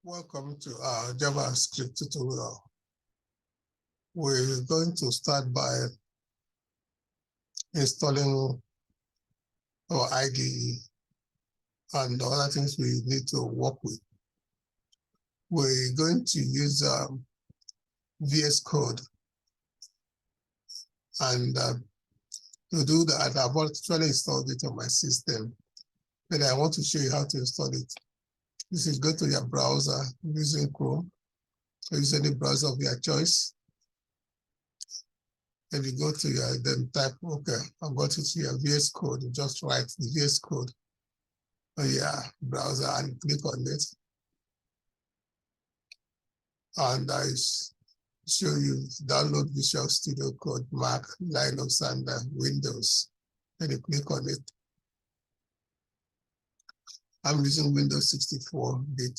Welcome to our JavaScript tutorial. We're going to start by installing our IDE and the other things we need to work with. We're going to use VS Code, and to do that, I've actually installed it on my system, but I want to show you how to install it. This is go to your browser using Chrome, or use any browser of your choice. And you go to your, then type, okay, I've got it here, VS Code. You just write the VS Code on your browser and click on it. And I show you download Visual Studio Code, Mac, Linux, and Windows. And you click on it. I'm using Windows 64-bit.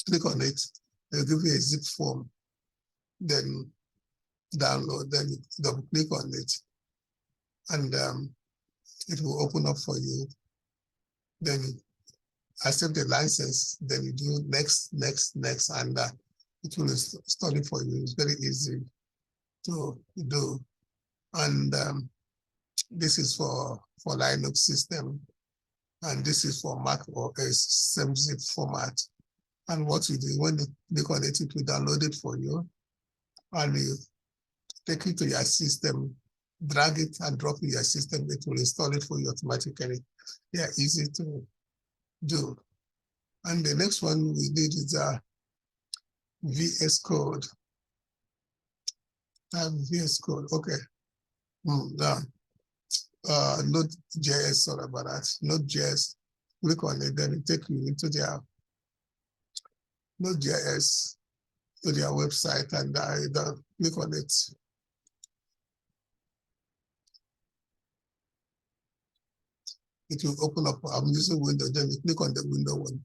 Click on it. They'll give you a zip form. Then download, then you double click on it. And it will open up for you. Then you accept the license. Then you do next, and it will install it for you. It's very easy to do. And this is for Linux system. And this is for Mac OS, same zip format. And what you do, when you click on it, it will download it for you. And you take it to your system, drag it and drop it in your system. It will install it for you automatically. They are easy to do. And the next one we did is VS Code. VS Code, okay. Node.js, sorry about that. Node.js, click on it, then it takes you into their Node.js, to their website, and I click on it. It will open up. I'm using Windows, then you click on the window one.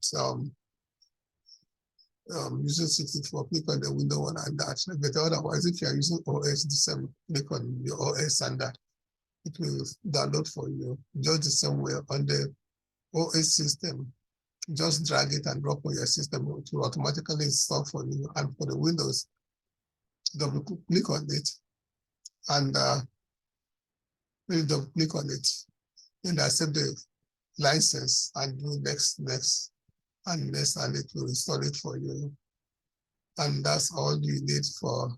Using 64, click on the window one and that. But otherwise, if you are using OS, the same, click on your OS and that. It will download for you. Just the same way on the OS system. Just drag it and drop on your system. It will automatically install for you. And for the Windows, double click on it and when you double click on it, and accept the license and do next, and next, and it will install it for you. And that's all you need for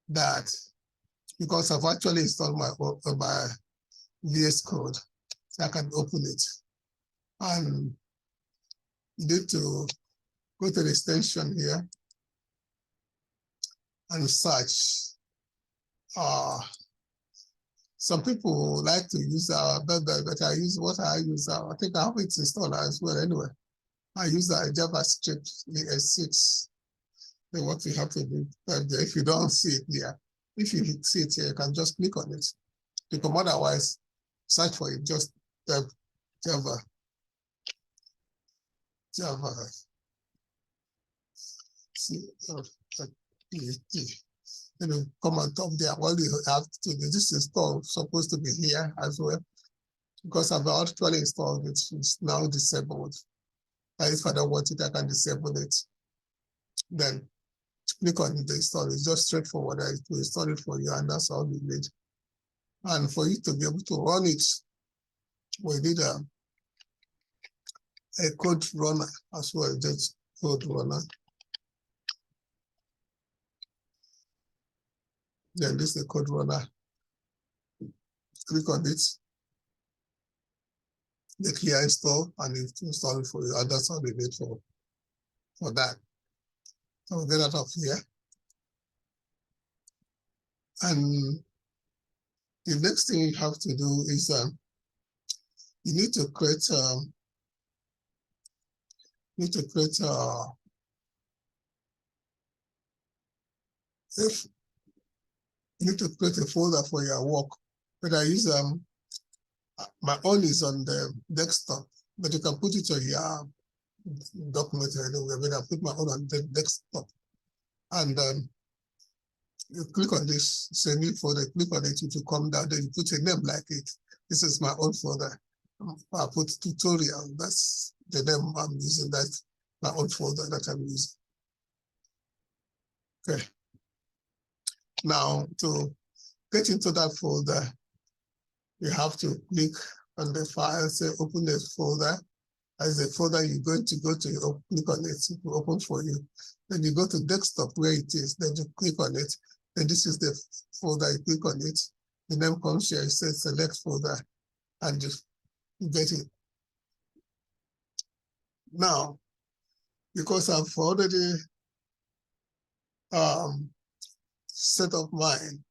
that. Because I've actually installed my VS Code, so I can open it. And you need to go to the extension here and search. Some people like to use but I use what I use. I think I have it installed as well anyway. I use JavaScript ES6. Then what you have to do, if you don't see it here, if you see it here, you can just click on it. Because otherwise, search for it, just type Java. You know, come on top there. All you have to do, this install supposed to be here as well, because I've actually installed it. It's now disabled. And if I don't want it, I can disable it. Then click on the install. It's just straightforward. I will install it for you, and that's all you need. And for you to be able to run it, we need a code runner as well. Just code runner. Then this is the code runner. Click on it. Click here, install, and it will install it for you. And that's all you need for that. So we'll get out of here. And the next thing you have to do is you need to create a folder for your work. But I use my own is on the desktop, but you can put it on your document anywhere. But I put my own on the desktop, and you click on this, say new folder, click on it, it will come down, then you put a name like it. This is my own folder. I put tutorial. That's the name I'm using. That's my own folder that I'm using. Okay. Now to get into that folder, you have to click on the file, say open the folder. As the folder you're going to go to, you click on it, it will open for you. Then you go to desktop where it is, then you click on it. Then this is the folder, you click on it. The name comes here, it says select folder, and you get it. Now, because I've already set up mine,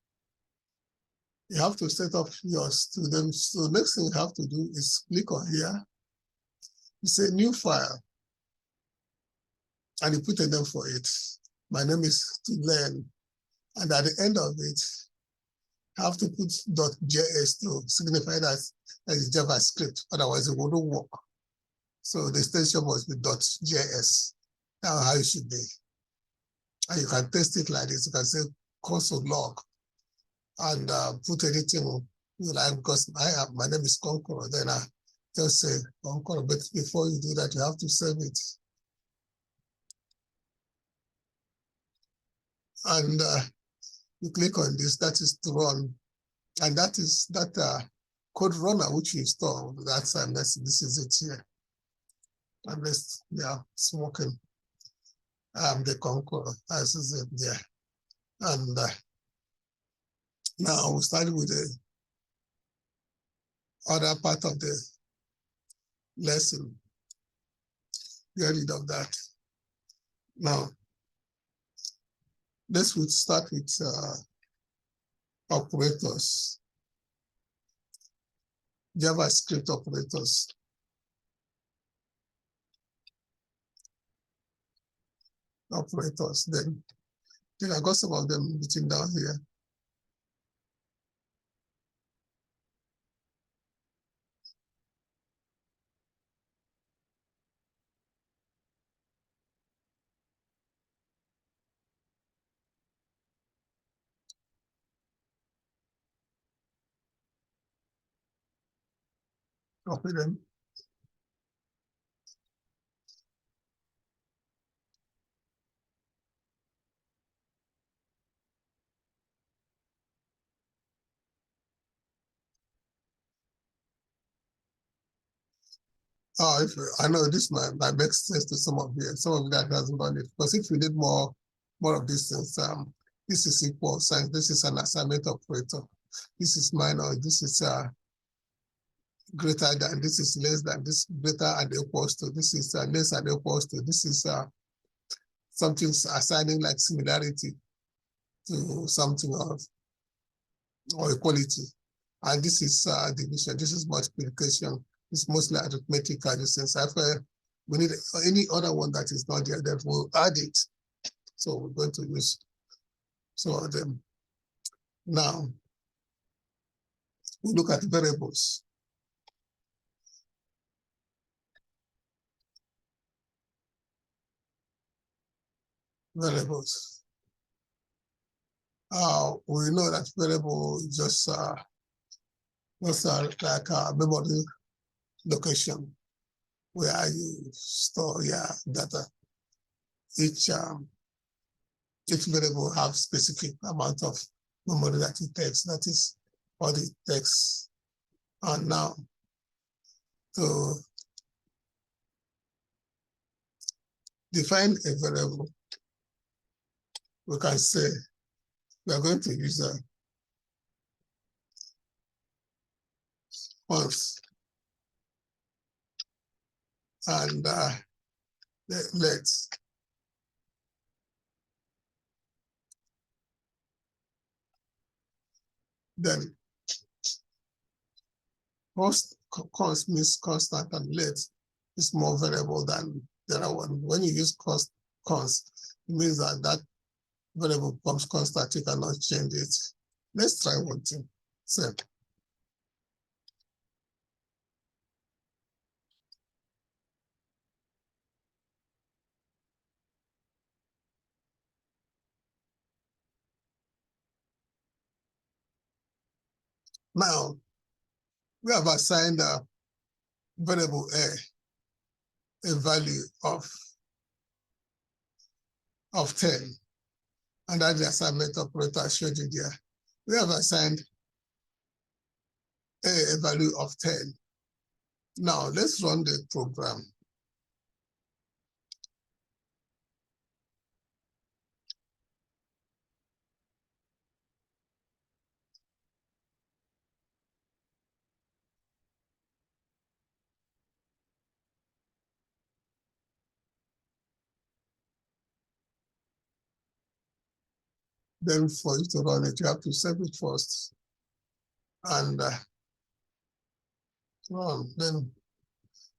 you have to set up yours to them. So next thing you have to do is click on here. You say new file, and you put a name for it. My name is to learn. And at the end of it, have to put .js to signify that as JavaScript, otherwise it wouldn't work. So the extension must be .js. That's how it should be. And you can test it like this. You can say console log and put anything you like, because my name is Conqueror. Then I just say Conqueror. But before you do that, you have to save it. And you click on this, that is to run. And that is that code runner which you install. That's this is it here. Unless it's working. The Conqueror, as is it there. And now we start with the other part of the lesson. Get rid of that. Now, let's start with operators. JavaScript operators. Operators. Then I got some of them written down here. Copy them. Oh, I know this might make sense to some of you. Some of that hasn't done it. Because if you need more of these things, this is equal sign. This is an assignment operator. This is minor. This is greater than. This is less than. This greater and equals to. This is less and equals to. This is something assigning like similarity to something else or equality. And this is division. This is multiplication. It's mostly arithmetic additions. After we need any other one that is not there, that we'll add it. So we're going to use some of them. Now, we look at variables. Variables. We know that variable is just like a memory location where you store your data. Each variable have specific amount of memory that it takes. That is what it takes. And now, to define a variable, we can say we are going to use a const, and let's then const means constant, and let is more variable than the other one. When you use const, it means that variable becomes constant. You cannot change it. Let's try one thing. So now we have assigned variable a value of 10. And that's the assignment operator I showed you there. We have assigned a value of 10. Now let's run the program. Then for you to run it, you have to save it first and run. Then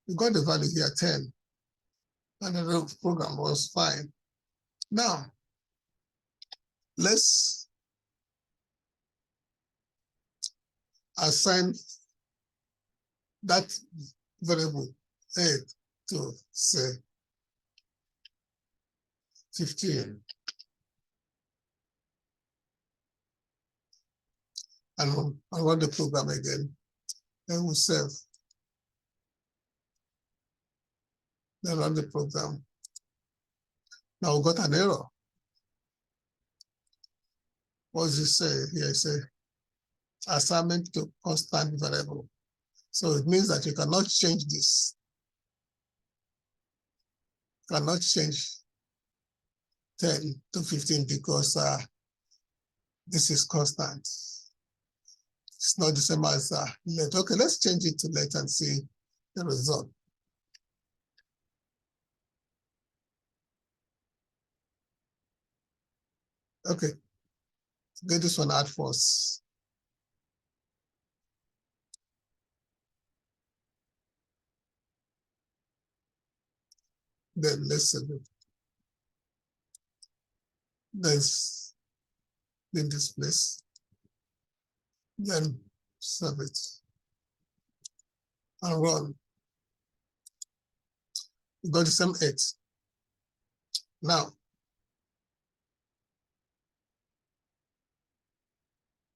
you got the value here, 10, and the program was fine. Now, let's assign that variable a to, say, 15. And I'll run the program again. Then we'll save. Then run the program. Now we got an error. What does it say here? It says assignment to constant variable. So it means that you cannot change this. You cannot change 10 to 15 because this is constant. It's not the same as let. Okay, let's change it to let and see the result. Okay, get this one out first. Then let's save it. Let's in this place. Then save it and run. We got the same 8. Now,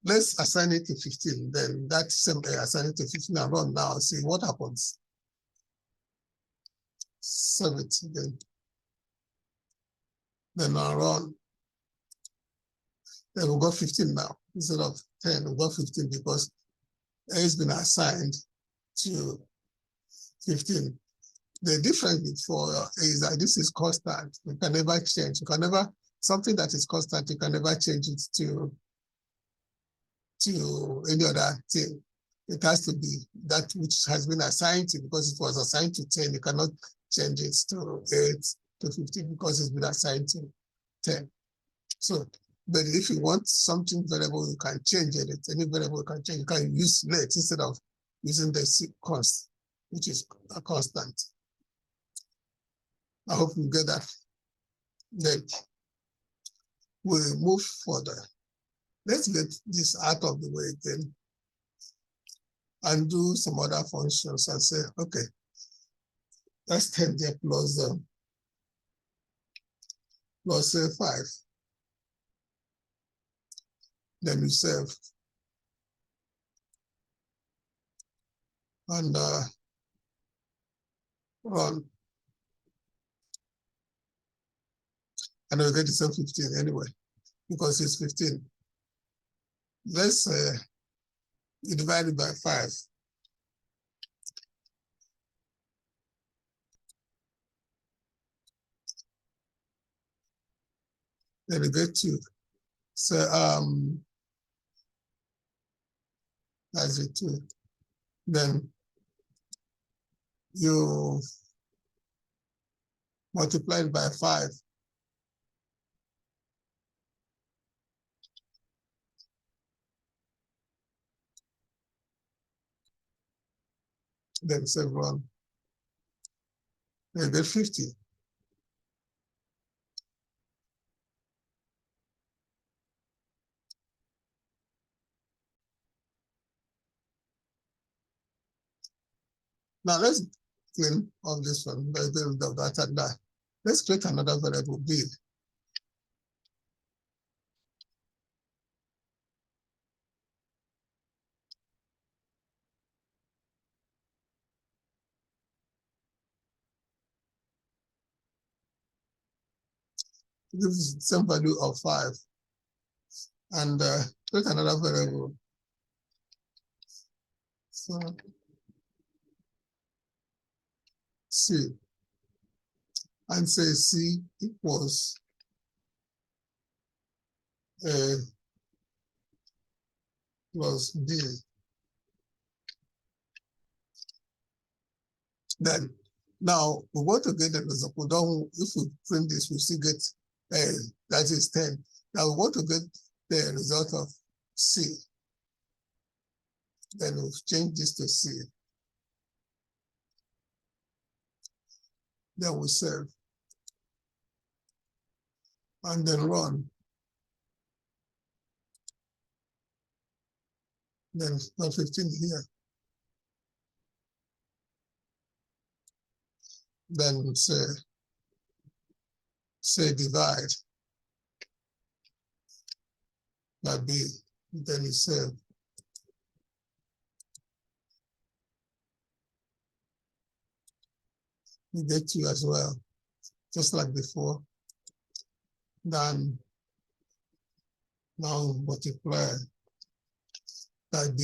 let's assign it to 15. Then that same assign it to 15 and run now and see what happens. Save it again. Then I'll run. Then we've got 15 now. Instead of 10, we've got 15 because A has been assigned to 15. The difference before is that this is constant. You can never change. You can never, something that is constant, you can never change it to any other thing. It has to be that which has been assigned to, because it was assigned to 10. You cannot change it to 8 to 15 because it's been assigned to 10. So, but if you want something variable, you can change it. Any variable you can change. You can use let instead of using the const, which is a constant. I hope you get that. Then we'll move further. Let's get this out of the way again and do some other functions and say, okay, that's 10 there plus 5. Then we save. And run. And we get the same 15 anyway, because it's 15. Let's divide it by 5. Then we get 2. So that's it 2. Then you multiply it by 5. Then save run. Then you get 50. Now let's clean all this one, that and that. Let's create another variable b. Give the same value of 5. And take another variable. So C. And say C equals A plus B. Then now we want to get the result. We don't, if we print this, we still get A, that is 10. Now we want to get the result of C. Then we'll change this to C. Then we save. And then run. Then not 15 here. Then say divide by B. Then you save. You get 2 as well, just like before. Then now multiply by B.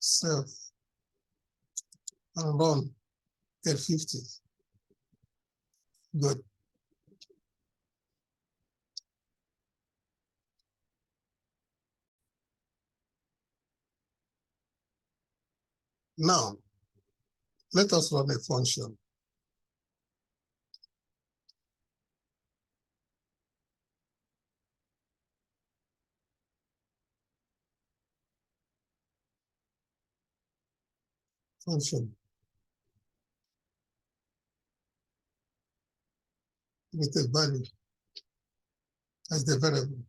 Save and run. Get 50. Good. Now, let us run a function. Function with a value as the variable.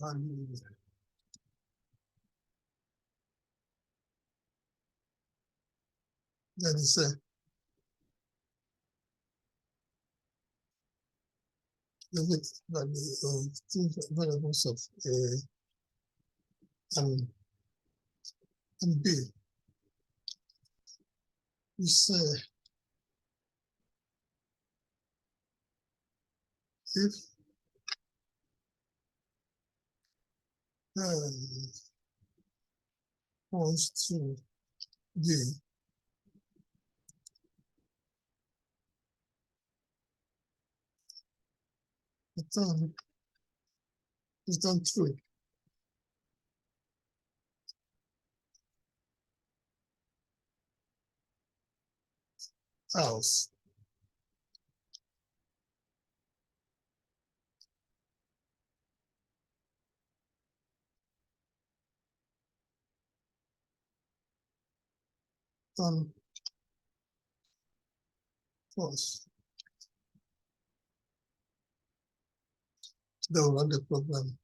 And then you say, limit value of 2 variables of A and B. You say, if wants to B, return true. Else. Return false. They'll run the program.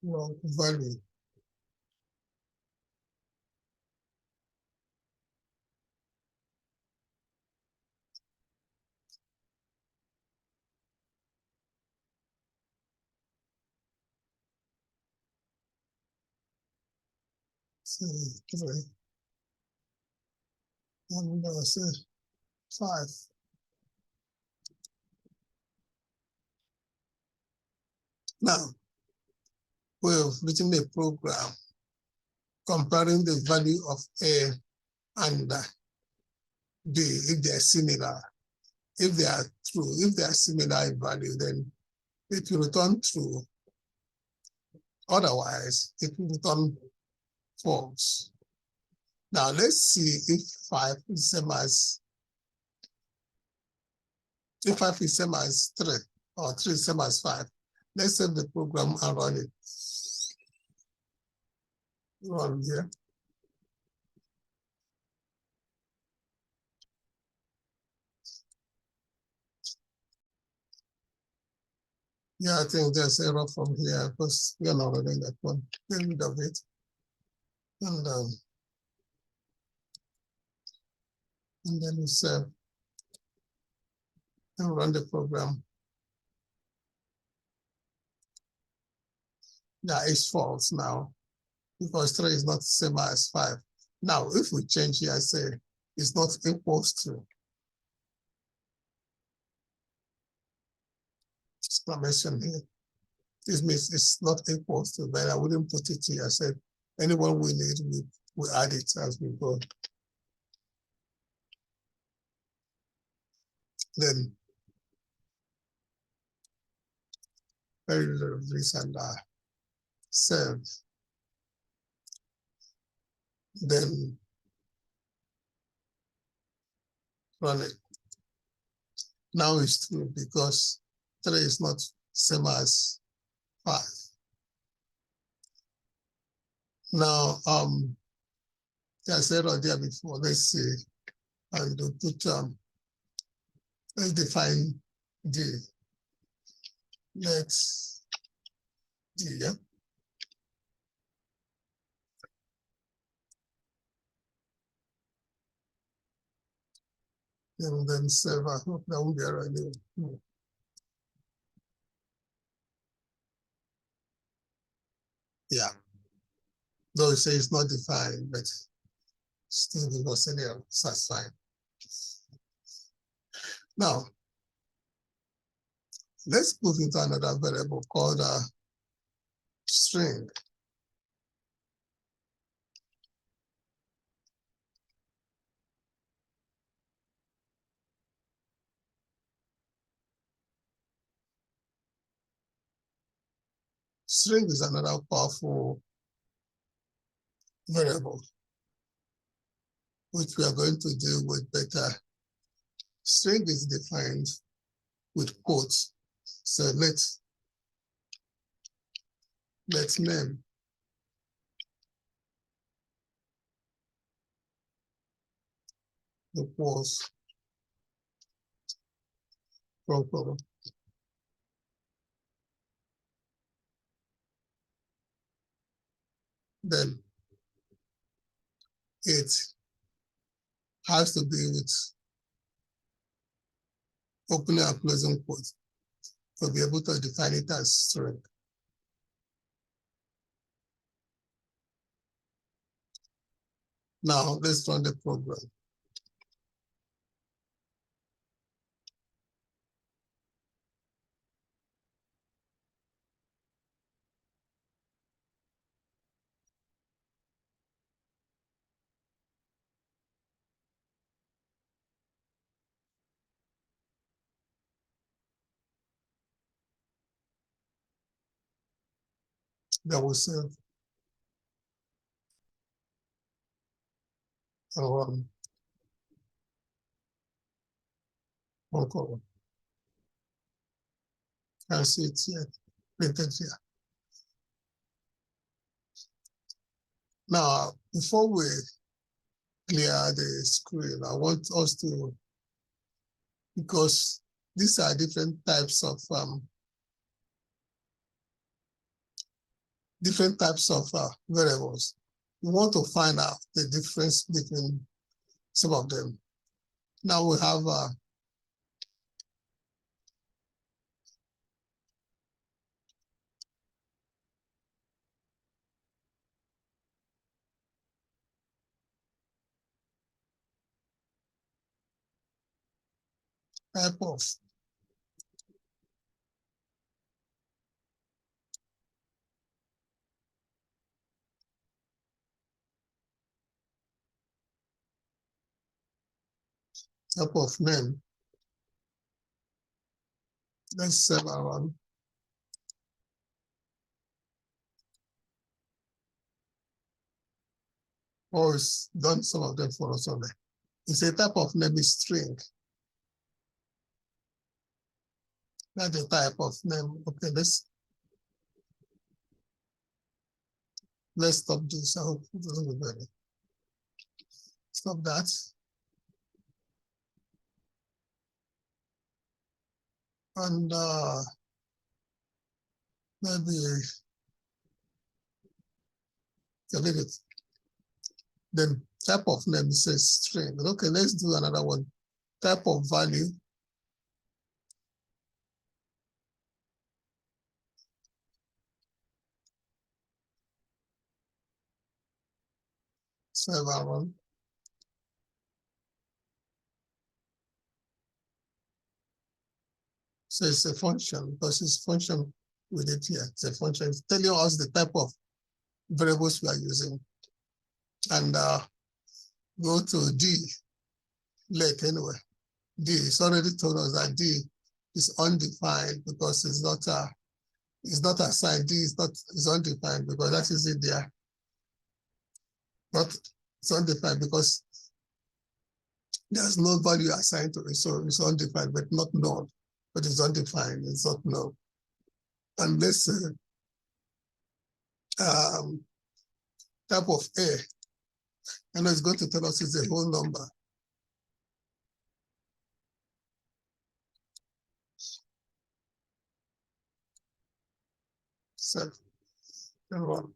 Wrong value. Say 3. And say 5. Now, we've written a program comparing the value of A and B if they are similar. If they are true, if they are similar in value, then it will return true. Otherwise, it will return false. Now let's see if 5 is same as 3 or 3 is same as 5. Let's save the program and run it. Run here. Yeah, I think there's error from here because we are not running that one. Get rid of it. And then we save. and run the program. Yeah, it's false now because 3 is not the same as 5. Now, if we change here, I say it's not equals to exclamation here. This means it's not equals to, but I wouldn't put it here. I said anyone we need, we add it as we go. Then very little of this and save. Then run it. Now it's true because 3 is not same as 5. Now, I said right there before, let's see, and put, let's define D. Let's D, yeah? And then save. I hope that won't be right. Yeah. Though it says it's not defined, but still because there, so that's fine. Now, let's move into another variable called string. String is another powerful variable, which we are going to deal with better. String is defined with quotes. So let's name the quotes from. Then it has to be with opening and closing quotes to be able to define it as string. Now let's run the program. That will save one column. Can see it here, printed here. Now, before we clear the screen, I want us to, because these are different types of variables. We want to find out the difference between some of them. Now we have type of name. Let's save around. Or it's done some of them for us already. It's a type of name is string. That's the type of name. Okay, let's stop this. I hope it doesn't be better. Stop that. And maybe leave it. Then type of name says string. Okay, let's do another one. Type of value. Save and run. So it's a function because it's function with it here. It's a function. It's telling us the type of variables we are using. And go to D, let anyway. D is already told us that D is undefined because it's not assigned. D is undefined because that is it there. But it's undefined because there's no value assigned to it. So it's undefined, but not known. But it's undefined, it's not known. Unless type of A, and it's going to tell us it's a whole number. So, one.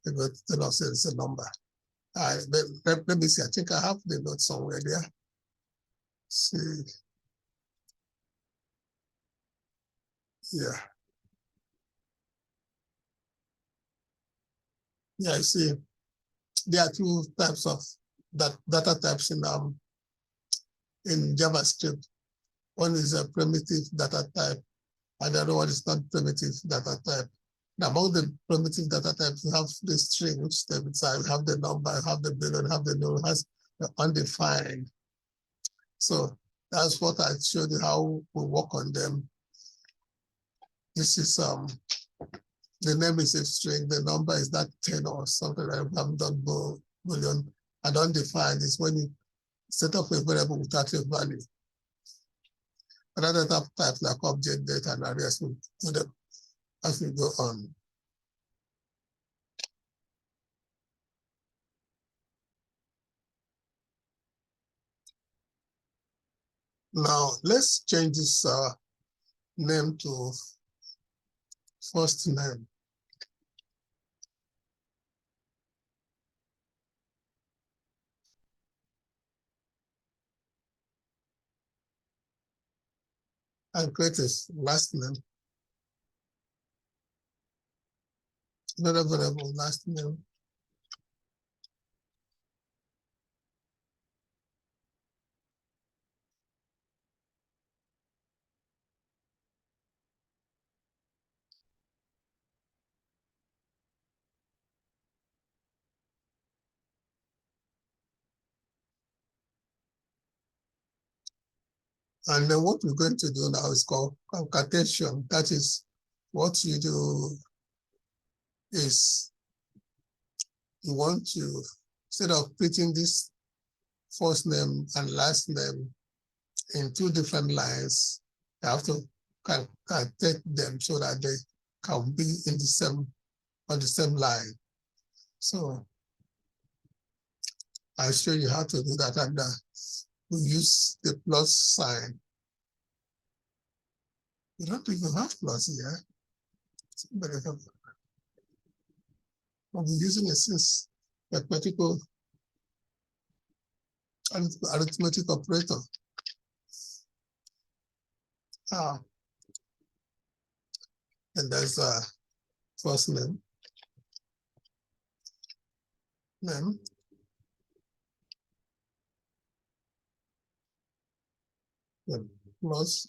They're going to tell us it's a number. Let me see. I think I have the note somewhere there. See. Yeah. Yeah, I see. There are two types of data types in JavaScript. One is a primitive data type, and the other one is not primitive data type. Now, among the primitive data types, you have the strings, you have the number, you have the billion, you have the null, has the undefined. So that's what I showed you how we work on them. This is the name is a string, the number is that 10 or something like we haven't done boolean. And undefined is when you set up a variable without a value. Another type like object data and arrays will do them as we go on. Now let's change this name to first name. And create a last name. Another variable last name. And then what we're going to do now is called concatenation. That is what you do is you want to, instead of putting this first name and last name in two different lines, you have to concatenate them so that they can be in on the same line. So I'll show you how to do that. And we use the plus sign. You don't even have plus here. But I've been using it since mathematical arithmetic operator. And there's a first name, then plus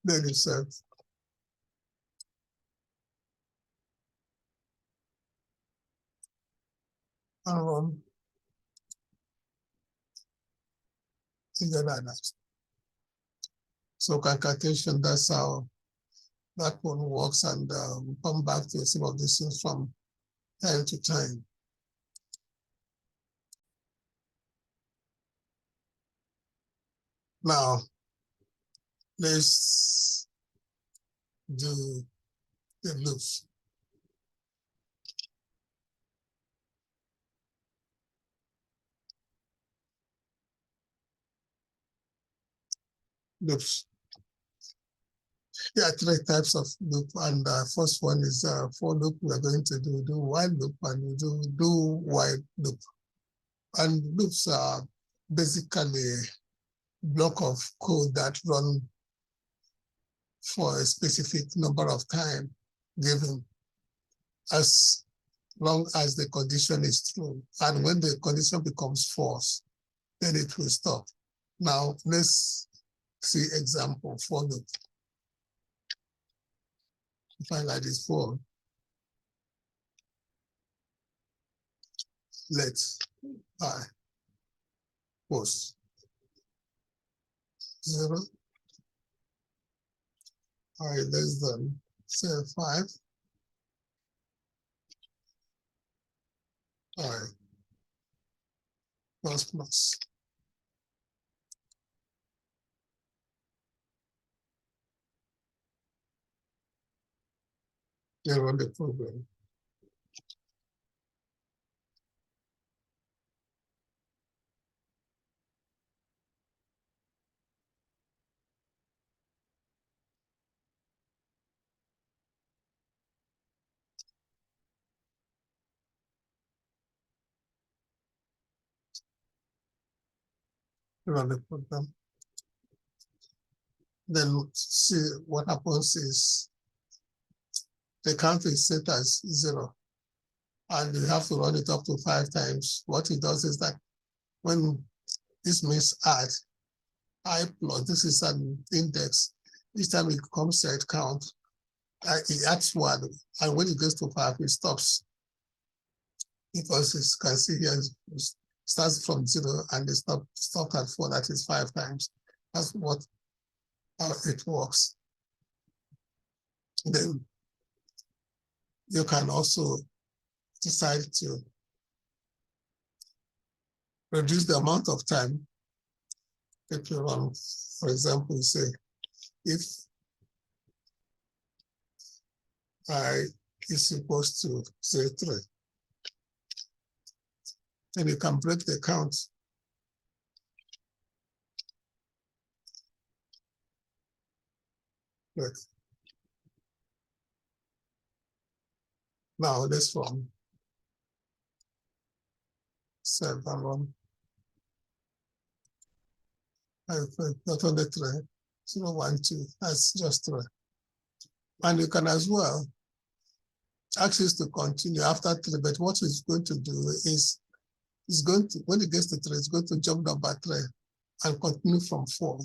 then you said things like that. So concatenation, that's how that one works, and we'll come back to some of these things from time to time. Now, let's do the loops. Loops. There are three types of loop, and the first one is for loop. We're going to do while loop, and we do while loop. And loops are basically block of code that run for a specific number of time given, as long as the condition is true. And when the condition becomes false, then it will stop. Now let's see example for loop. If I like this for, let I post 0, I less than say 5, I plus plus. They run the program. Run the program. Then see what happens is the count is set as 0, and you have to run it up to 5 times. What it does is that when this means add, I plus, this is an index. Each time it comes to count, it adds 1, and when it gets to 5, it stops. Because you can see here, it starts from 0 and it stopped at 4, that is 5 times. That's what how it works. Then you can also decide to reduce the amount of time that you run. For example, say if I is supposed to say 3, then you can break the count. Right. Now let's run 7 1. Not only 3, 0 1 2. That's just 3. And you can as well access to continue after 3, but what it's going to do is it's going to, when it gets to 3, it's going to jump down by 3 and continue from 4.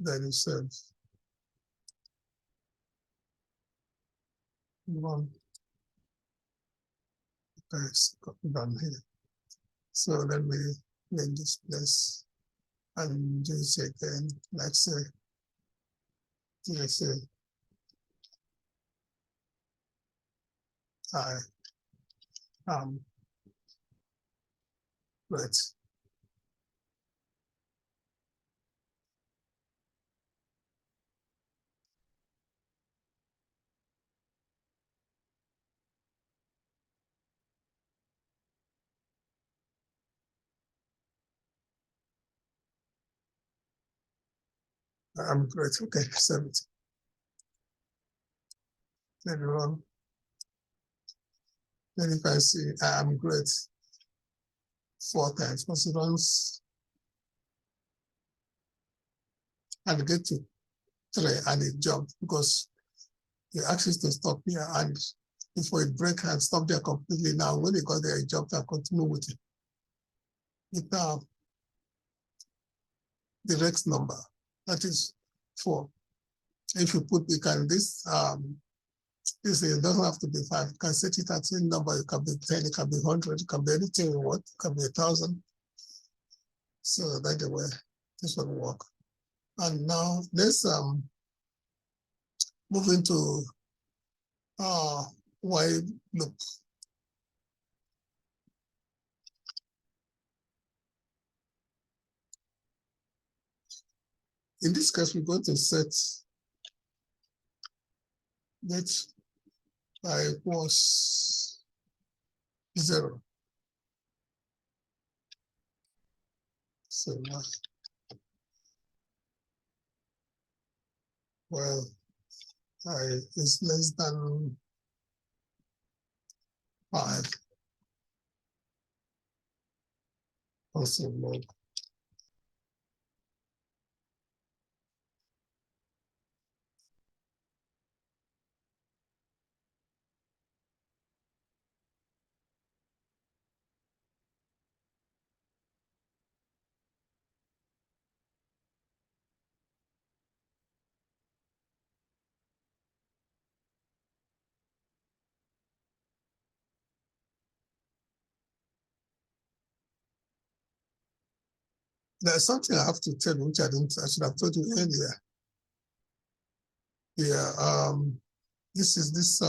Then you save 1. Okay, it's done here. So let me make this place and do it again. Let's say I am right. I'm great. Okay, 70. Then run. Then you can see I am great 4 times because it runs and get to 3 and it jumped because you access to stop here and before it break and stop there completely. Now when it got there, it jumped and continue with it. It now the next number, that is 4. If you put this it doesn't have to be 5. You can set it at any number. It can be 10, it can be 100, it can be anything you want, it can be 1,000. So that's the way this will work. And now let's move into while loop. In this case, we're going to set that I was 0. So now, well, I is less than 5. Also log. There's something I have to tell you, which I should have told you earlier. Yeah, this is this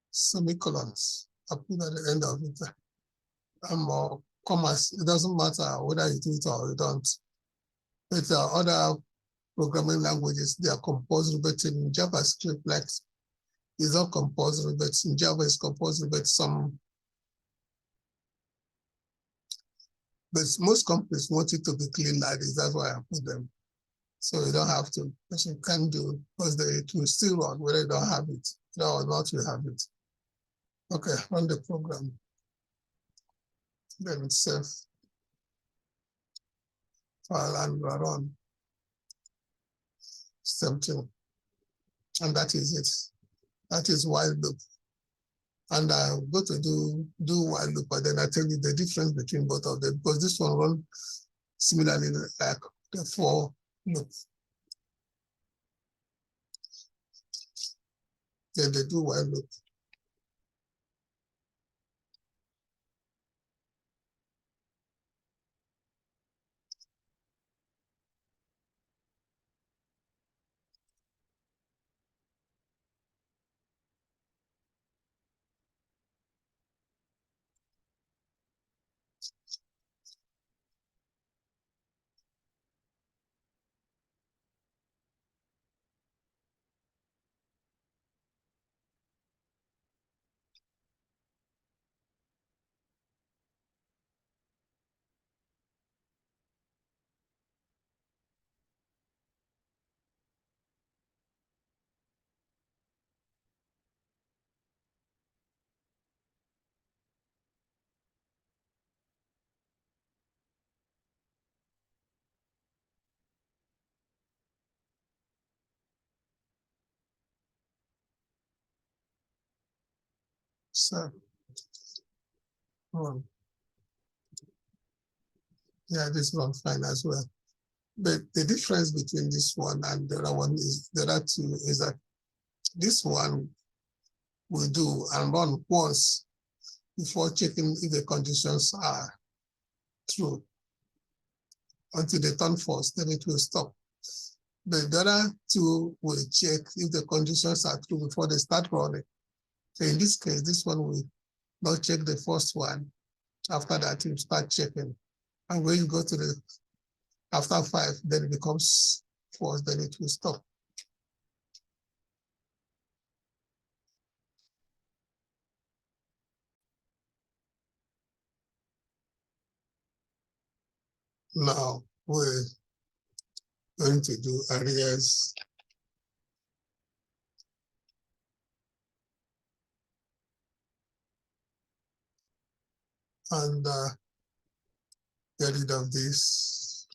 semicolons. I put at the end of it. Commas. It doesn't matter whether you do it or you don't. But other programming languages, they are compulsory, but in JavaScript, like, it's not compulsory, but in Java it's compulsory, but most companies want it to be clean like this. That's why I put them. So you don't have to, but you can do, because it will still run whether you don't have it, or not you have it. Okay, run the program. Then save file and run. Something. And that is it. That is while loop. And I'm going to do while loop, but then I tell you the difference between both of them, because this one runs similarly like the for loop. Then they do while loop. So, yeah, this one fine as well. But the difference between this one and the other one is the other two is that this one will do and run once before checking if the conditions are true. Until they turn false, then it will stop. But the other two will check if the conditions are true before they start running. So in this case, this one will not check the first one. After that, you start checking. And when you go to the after 5, then it becomes false, then it will stop. Now we're going to do arrays. And get rid of this.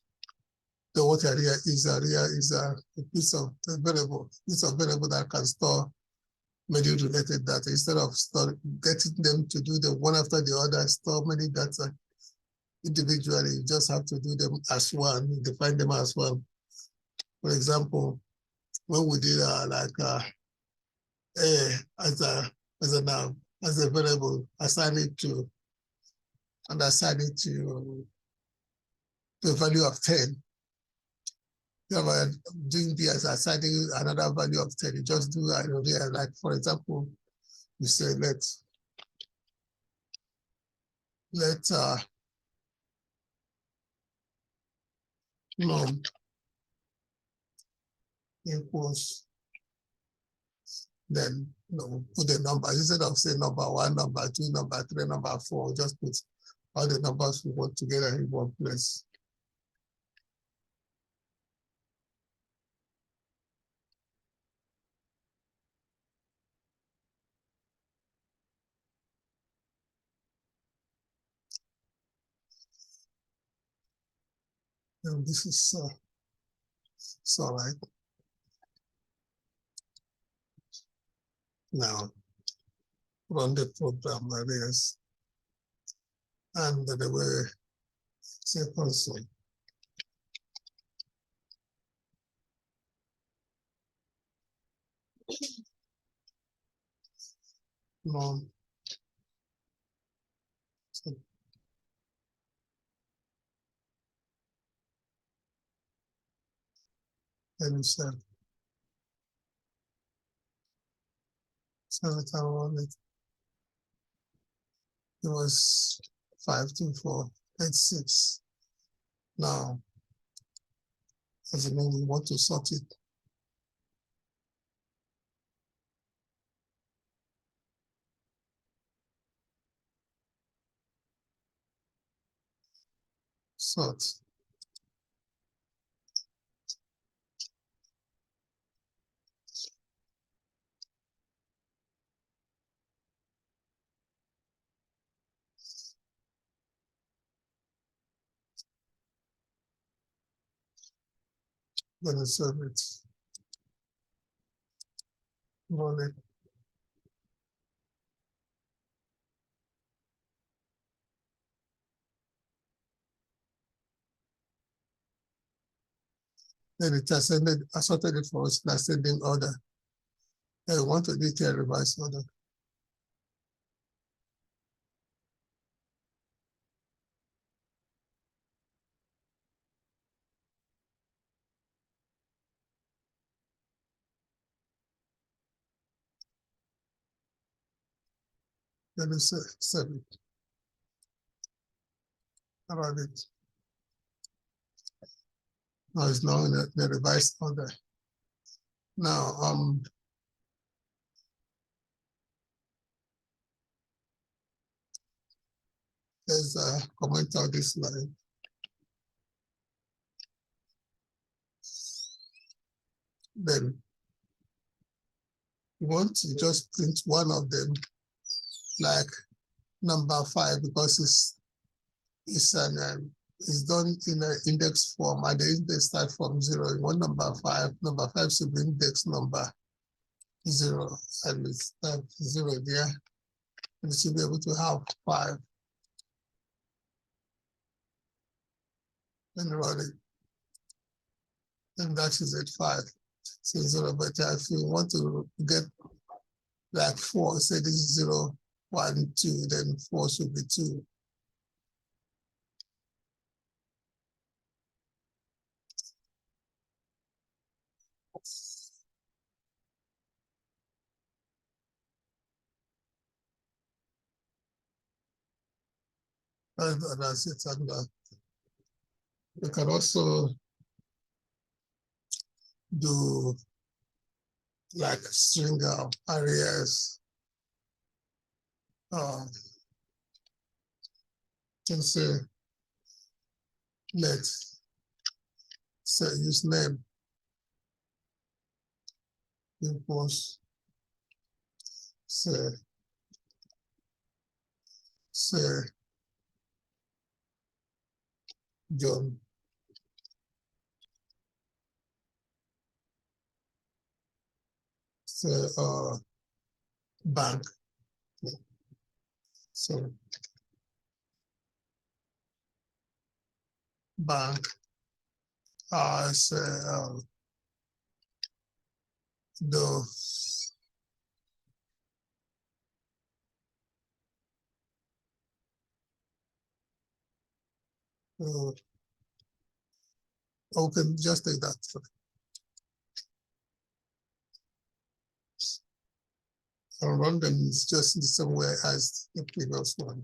The what area is a piece of a variable. It's a variable that can store many related data. Instead of getting them to do the one after the other, store many data individually, you just have to do them as one, define them as one. For example, when we did A as a noun, as a variable, assign it to and assign it to the value of 10. Yeah, but doing this, assigning another value of 10, you just do an like, for example, you say let num equals, then put the numbers instead of saying number one, number two, number three, number four, just put all the numbers we want together in one place. And this is so right. Now run the program areas and the way say console. Num and say so it was 52486. Now, as you know, we want to sort it. Sort. Then save it. Run it. Then it assorted it for us in ascending order. I want to detail revised order. Then we save it. Run it. Now it's now in the revised order. Now, there's a comment on this line. Then you want to just print one of them, like number 5, because it's done in an index form, and the index start from 0. You want number 5. Number 5 should be index number 0, and it's 0 there. And it should be able to have 5. And run it. And that is at 5. So 0, but if you want to get like 4, say this is 0, 1, 2, then 4 should be 2. And that's it. And you can also do like string arrays. Can say let's say use name equals say John. Say bank. So bank. Say the Okay, just take that. And run them just in the same way as the previous one.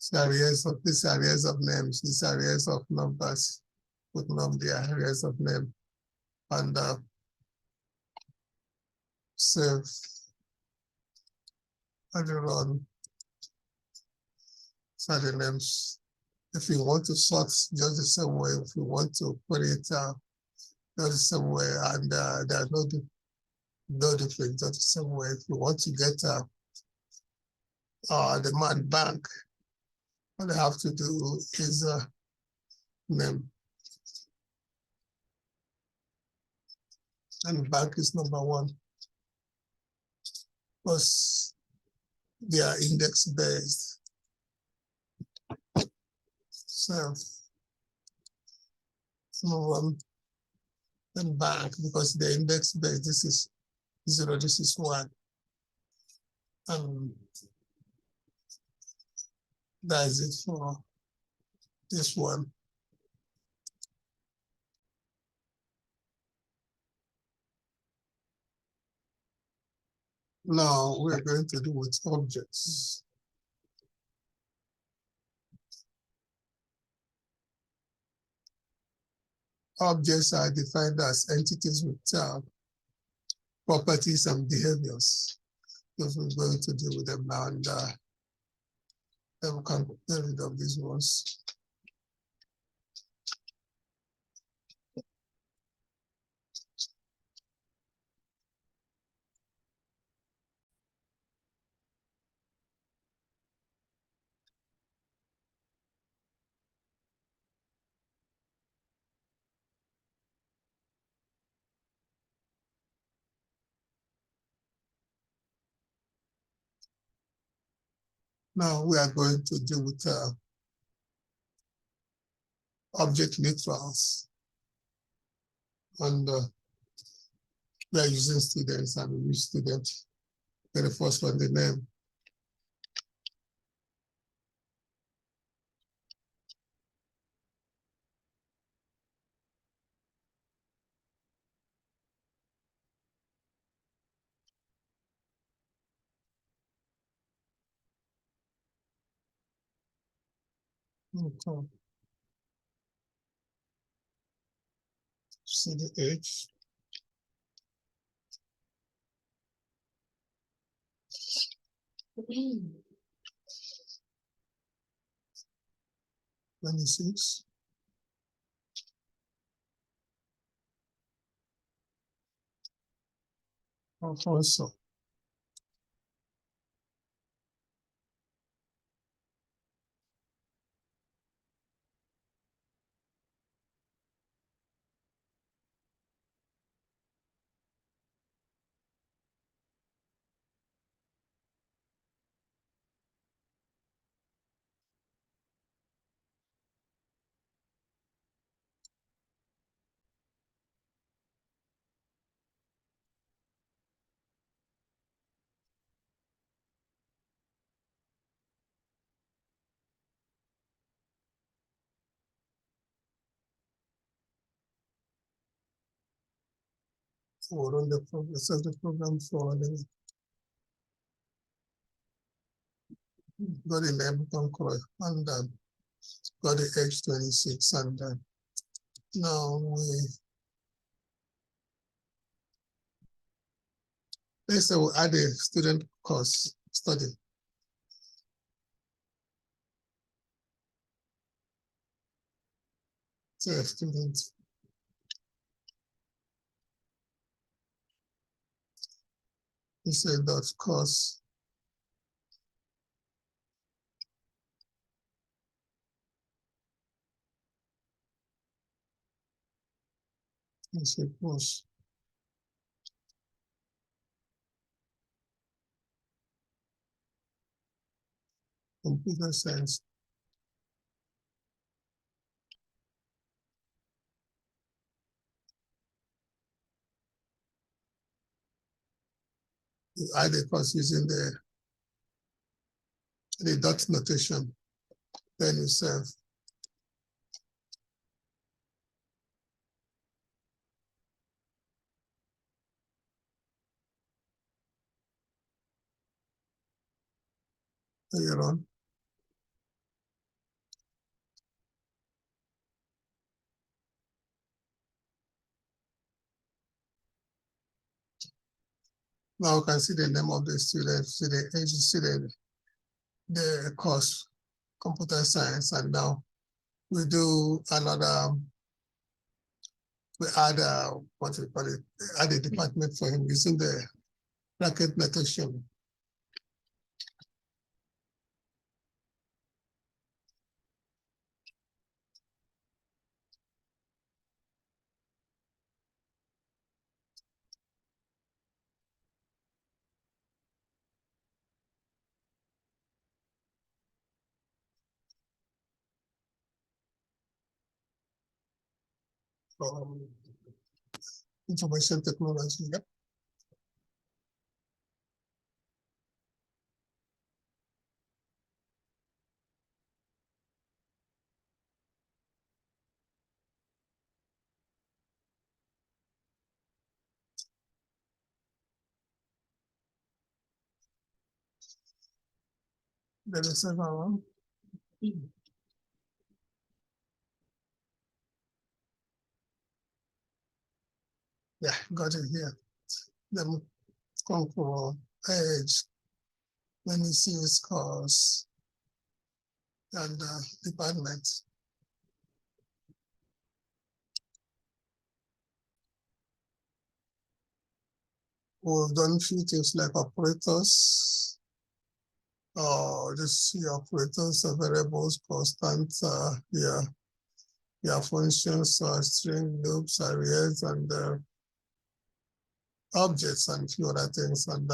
These areas of names, these areas of numbers, put them the areas of name and save and run the names. If you want to sort just the same way, if you want to put it just the same way, and there are no difference, just the same way. If you want to get the man bank, all they have to do is name. And bank is number one. Because they are index based. So number one and bank, because the index based, this is 0, this is 1. And that is it for this one. Now we're going to do with objects. Objects are defined as entities with properties and behaviors. So we're going to deal with them now, and then we can get rid of these ones. Now we are going to deal with object literals. And we are using students, and we use student. The first one, the name. Okay. See the age. Mm. 26. Also. For run the program, set the program for the got the name correct, and got the age 26, and now let's say we add a student course study. So a student. We say dot course. We say course. computer science. You add a course using the dot notation, then you save. Then you run. Now you can see the name of the student, see the age student, the course, computer science, and now we do another, we add what we call it, add a department for him using the bracket notation. Information technology. Yep. Then the second one. Yeah, got it here. Then come for edge. Then you see its course and department. We've done a few things like operators. Just see operators, variables, constants, functions, string, loops, arrays, and objects, and a few other things. And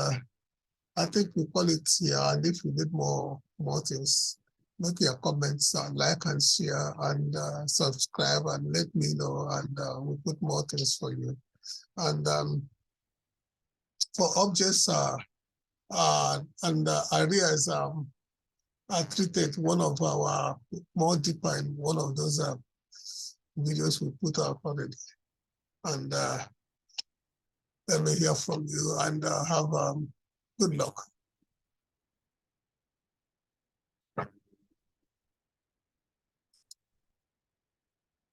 I think we call it here. And if you need more things, make your comments, like and share, and subscribe, and let me know, and we'll put more things for you. And for objects and areas, I treated one of our more deeper in one of those videos we put out already. And let me hear from you, and have good luck.